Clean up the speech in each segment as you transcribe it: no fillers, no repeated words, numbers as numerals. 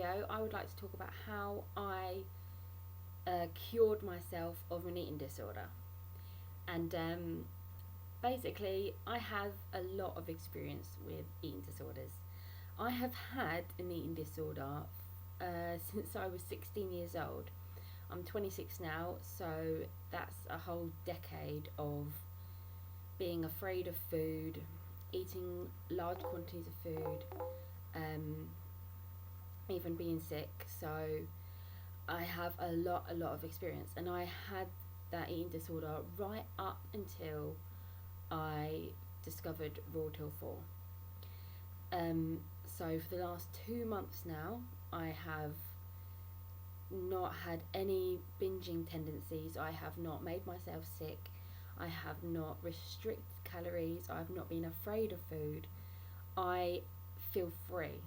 video, I would like to talk about how I cured myself of an eating disorder. And basically, I have a lot of experience with eating disorders. I have had an eating disorder since I was 16 years old. I'm 26 now, so that's a whole decade of being afraid of food, eating large quantities of food, um, even being sick. So I have a lot of experience, and I had that eating disorder right up until I discovered Raw Till 4. So for the last 2 months now, I have not had any binging tendencies. I have not made myself sick. I have not restricted calories. I have not been afraid of food. I feel free.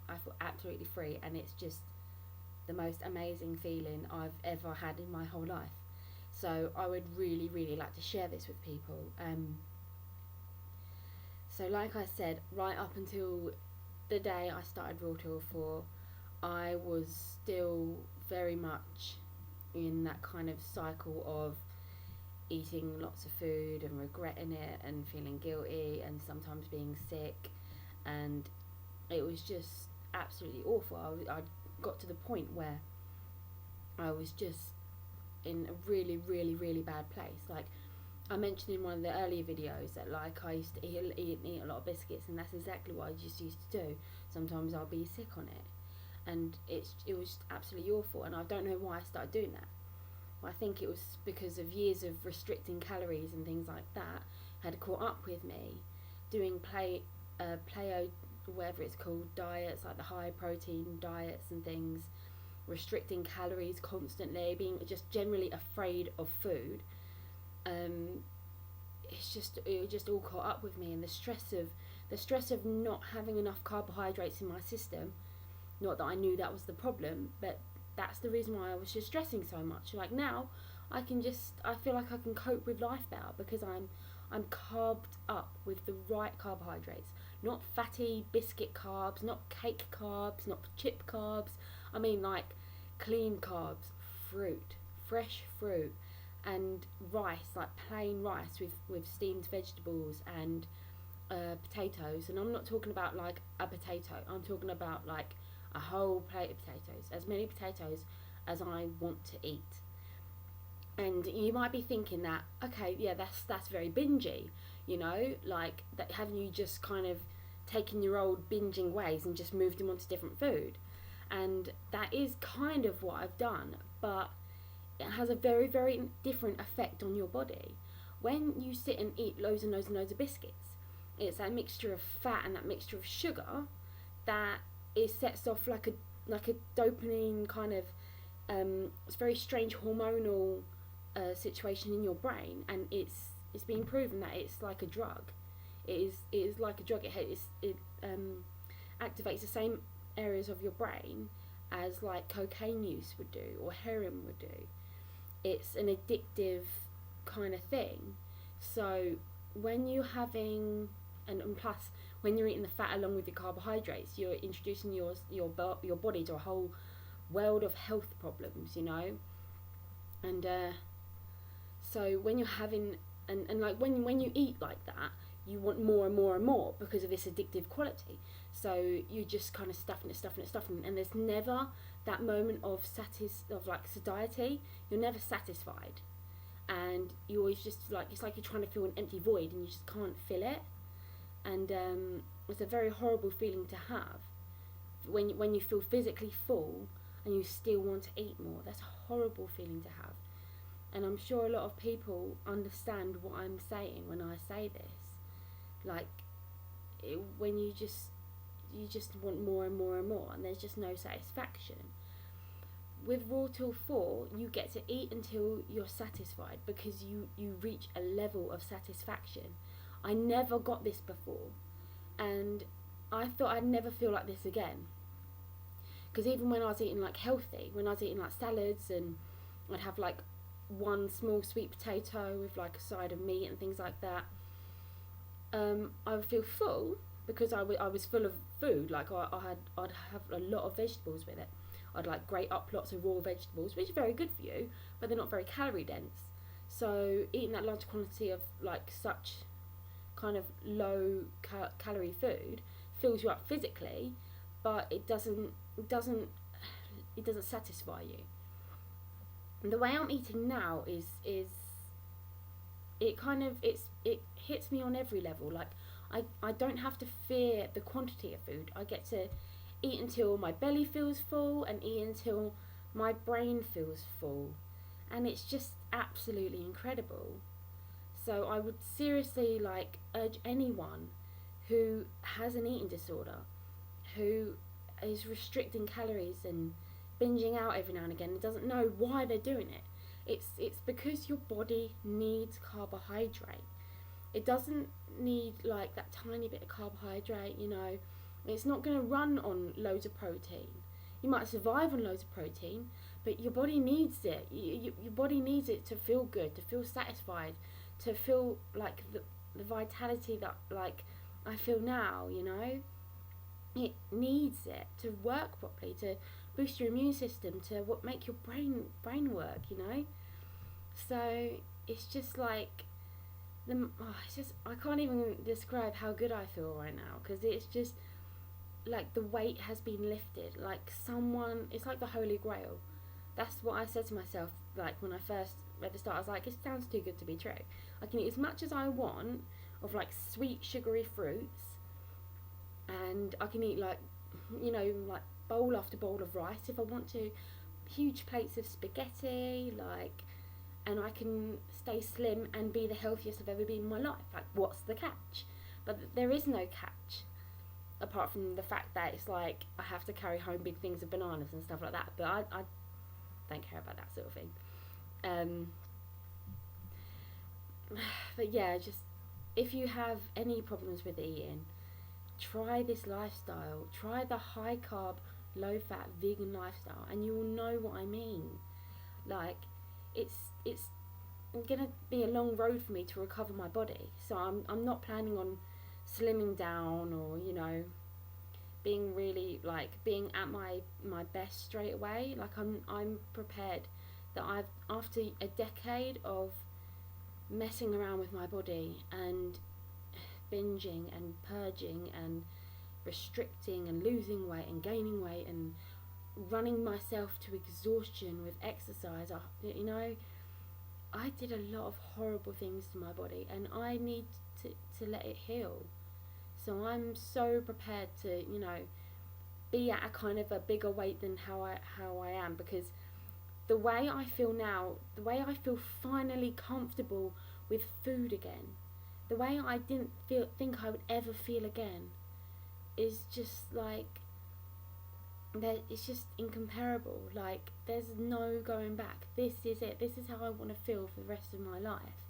I feel absolutely free, and it's just the most amazing feeling I've ever had in my whole life. So I would really like to share this with people. So like I said, right up until the day I started Raw Till 4, I was still very much in that kind of cycle of eating lots of food and regretting it and feeling guilty and sometimes being sick, and it was just absolutely awful. I got to the point where I was just in a really bad place. Like I mentioned in one of the earlier videos that like I used to eat a lot of biscuits, and that's exactly what I just used to do. Sometimes I'll be sick on it, and it was absolutely awful, and I don't know why I started doing that. I think it was because of years of restricting calories and things like that had caught up with me, doing paleo, whatever it's called, diets, like the high protein diets and things, restricting calories constantly, being just generally afraid of food. It just all caught up with me, and the stress of not having enough carbohydrates in my system. Not that I knew that was the problem, but that's the reason why I was just stressing so much. Like now, I feel like I can cope with life better because I'm carved up with the right carbohydrates, not fatty biscuit carbs, not cake carbs, not chip carbs. I mean like clean carbs, fruit, fresh fruit, and rice, like plain rice with steamed vegetables and potatoes. And I'm not talking about like a potato. I'm talking about like a whole plate of potatoes, as many potatoes as I want to eat. And you might be thinking that, okay, yeah, that's very bingey, like that. Haven't you just kind of taken your old binging ways and just moved them onto different food? And that is kind of what I've done, but it has a very different effect on your body. When you sit and eat loads and loads of biscuits, it's that mixture of fat and that mixture of sugar that it sets off like a dopamine kind of it's very strange hormonal situation in your brain, and it's been proven that it's like a drug. It is like a drug. It activates the same areas of your brain as like cocaine use would do or heroin would do. It's an addictive kind of thing. So when you're having and plus when you're eating the fat along with your carbohydrates, you're introducing your body to a whole world of health problems, and so when you're having and like when you eat like that, you want more and more because of this addictive quality. So you just kind of stuffing it, and there's never that moment of like satiety. You're never satisfied, and you always just like, it's like you're trying to fill an empty void and you just can't fill it. And it's a very horrible feeling to have when you feel physically full and you still want to eat more. That's a horrible feeling to have, and I'm sure a lot of people understand what I'm saying when I say this. Like when you just want more and more and there's just no satisfaction. With Raw Till 4, you get to eat until you're satisfied because you reach a level of satisfaction. I never got this before, and I thought I'd never feel like this again. Because even when I was eating like healthy, when I was eating like salads, and I'd have like one small sweet potato with like a side of meat and things like that, I would feel full, because I was full of food. Like I'd have a lot of vegetables with it. I'd like grate up lots of raw vegetables, which is very good for you, but they're not very calorie dense. So eating that large quantity of like such kind of low calorie food fills you up physically, but it doesn't satisfy you. And the way I'm eating now is it hits me on every level. Like I don't have to fear the quantity of food. I get to eat until my belly feels full and eat until my brain feels full, and it's just absolutely incredible. So I would seriously like urge anyone who has an eating disorder, who is restricting calories and binging out every now and again and doesn't know why they're doing it. It's because your body needs carbohydrate. It doesn't need like that tiny bit of carbohydrate, you know. It's not going to run on loads of protein. You might survive on loads of protein, but your body needs it. Your body needs it to feel good, to feel satisfied, to feel like the vitality that like I feel now, you know. It needs it to work properly, to boost your immune system, to make your brain work, you know. So it's just like it's just I can't even describe how good I feel right now, because it's just like the weight has been lifted. Like it's like the Holy Grail. That's what I said to myself. Like when I first read the start, I was like, it sounds too good to be true. I can eat as much as I want of like sweet sugary fruits, and I can eat like, you know, like bowl after bowl of rice if I want to, huge plates of spaghetti, like, and I can stay slim and be the healthiest I've ever been in my life. Like, what's the catch? But there is no catch, apart from the fact that it's like I have to carry home big things of bananas and stuff like that. But I don't care about that sort of thing. But yeah, just if you have any problems with eating, try this lifestyle. Try the high carb, low fat vegan lifestyle, and you will know what I mean. Like, it's gonna be a long road for me to recover my body. So I'm not planning on slimming down, or, you know, being really like being at my best straight away. Like I'm prepared that after a decade of messing around with my body and binging and purging and restricting and losing weight and gaining weight and running myself to exhaustion with exercise, you know, I did a lot of horrible things to my body, and I need to let it heal. So I'm so prepared to, you know, be at a kind of a bigger weight than how I am, because the way I feel now, the way I feel finally comfortable with food again, the way I didn't think I would ever feel again, is just like, it's just incomparable. Like, there's no going back. This is it. This is how I want to feel for the rest of my life.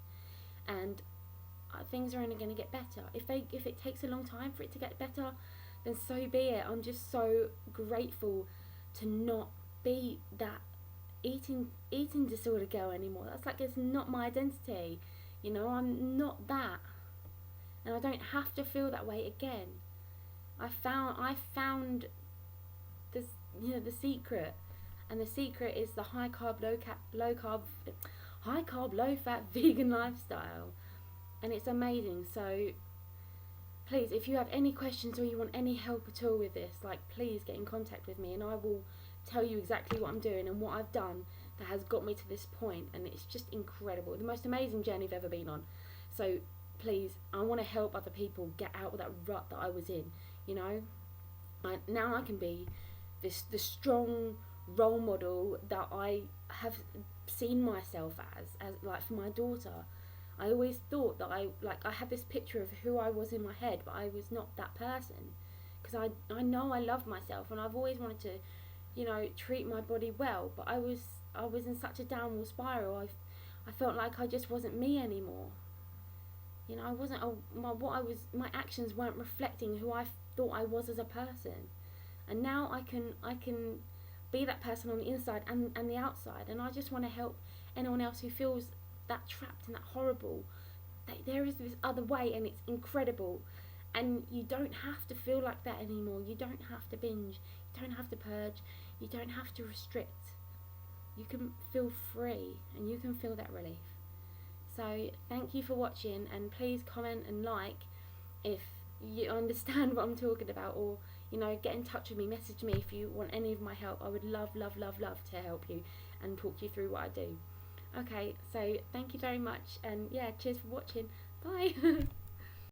And things are only going to get better. If it takes a long time for it to get better, then so be it. I'm just so grateful to not be that eating disorder girl anymore. That's like, it's not my identity. You know, I'm not that, and I don't have to feel that way again. I found this, you know, the secret, and the secret is the high carb, low fat vegan lifestyle, and it's amazing. So please, if you have any questions or you want any help at all with this, like, please get in contact with me, and I will tell you exactly what I'm doing and what I've done that has got me to this point. And it's just incredible, the most amazing journey I've ever been on. So please, I want to help other people get out of that rut that I was in, you know. Now I can be the strong role model that I have seen myself as like for my daughter. I always thought that I had this picture of who I was in my head, but I was not that person, because I know I love myself, and I've always wanted to, you know, treat my body well, but I was in such a downward spiral. I felt like I just wasn't me anymore. You know, I wasn't my actions weren't reflecting who I thought I was as a person. And now I can be that person on the inside and the outside. And I just want to help anyone else who feels that trapped and that horrible, that there is this other way, and it's incredible. And you don't have to feel like that anymore. You don't have to binge. You don't have to purge. You don't have to restrict. You can feel free and you can feel that relief. So thank you for watching, and please comment and like if you understand what I'm talking about, or get in touch with me, message me if you want any of my help. I would love to help you and talk you through what I do. Okay, so thank you very much, and yeah, cheers for watching. Bye.